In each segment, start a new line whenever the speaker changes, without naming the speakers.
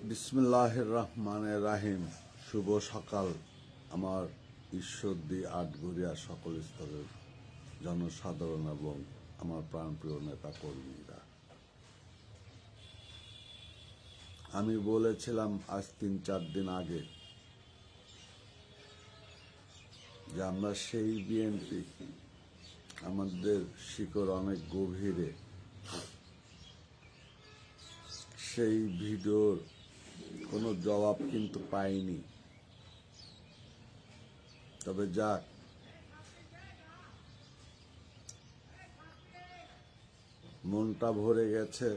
বিসমিল্লাহির রহমানির রহিম। শুভ সকাল আমার ঈশ্বরদী আটঘরিয়া সকল স্তরের জনসাধারণ এবং আমার প্রাণপ্রিয় নেতা কর্মীরা। আমি বলেছিলাম আজ ৩-৪ দিন আগে যে আমরা সেই বিএনপি, আমাদের শিকড় অনেক গভীরে। সেই ভিডিওর কোনো জবাব কিন্তু পাইনি। তবে যাক, মনটা ভরে গেছে।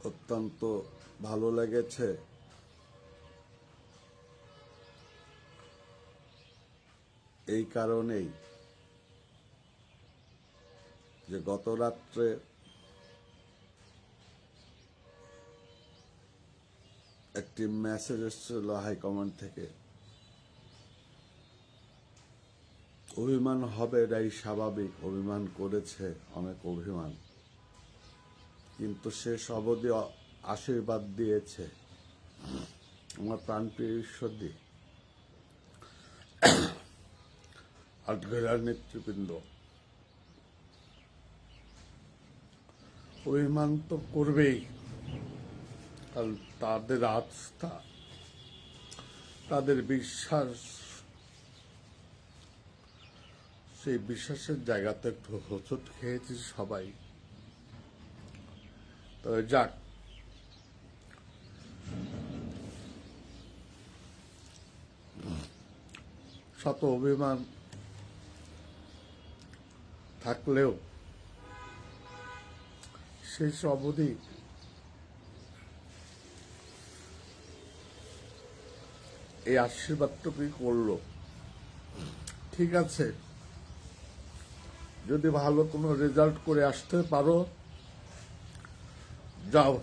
অত্যন্ত ভালো লেগেছে। এই কারণেই যে গত রাত্রে একটি মেসেজ এসেছিল হাইকমান্ড থেকে। অভিমান হবে, এটাই স্বাভাবিক। অভিমান করেছে, অনেক অভিমান, কিন্তু সে সবদি আশীর্বাদ দিয়েছে। আমার প্রাণপ্রিয় ঈশ্বরদী আটঘরিয়ার নেতৃবৃন্দ অভিমান তো করবেই, কারণ তাদের আস্থা, তাদের বিশ্বাস, সেই বিশ্বাসের জায়গাতে একটু হোঁচট খেয়েছি সবাই। তবে যাক, শত অভিমান থাকলেও শেষ অবধি এই আশীর্বাদটুকুই করলো। ঠিক আছে, যদি ভালো কোনো রেজাল্ট করে আসতে পারো, যাও,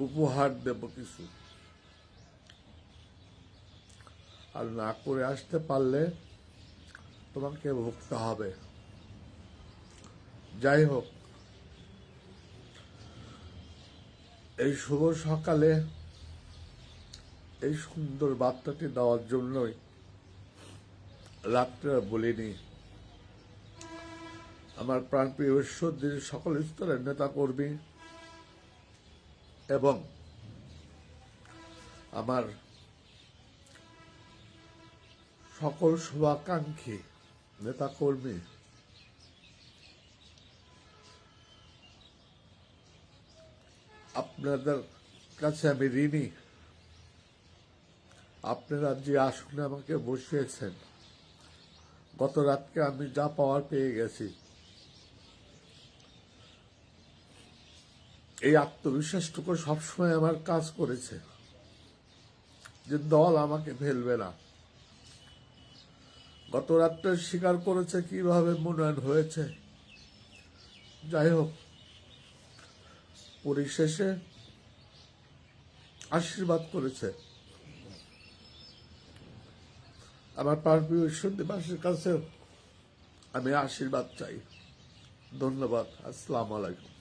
উপহার দেব কিছু। আর না করে আসতে পারলে তোমাকে ভুগতে হবে। যাই হোক, এই শুভ সকালে এই সুন্দর বার্তাটি দেওয়ার জন্যই রাত্রে বলিনি। আমার প্রাণপ্রিয় ঈশ্বরদীর সকল স্তরের নেতা কর্মী এবং আমার সকল শুভাকাঙ্ক্ষী নেতা কর্মী, আপনাদের কাছে আমি ঋণী। আপনারা যে আসনে আমাকে বসিয়েছেন, গত রাতকে আমি যা পাওয়ার পেয়ে গেছি। এই আত্মবিশ্বাসটুকু সবসময় আমার কাজ করেছে যে দল আমাকে ফেলবে না। গত রাত্রে স্বীকার করেছে কিভাবে মনোনয়ন হয়েছে। যাই হোক, পরিশেষে আশীর্বাদ করেছে। আমার প্রাণপ্রিয় ঈশ্বরদীবাসীর কাছে আমি আশীর্বাদ চাই। ধন্যবাদ। আসসালামু আলাইকুম।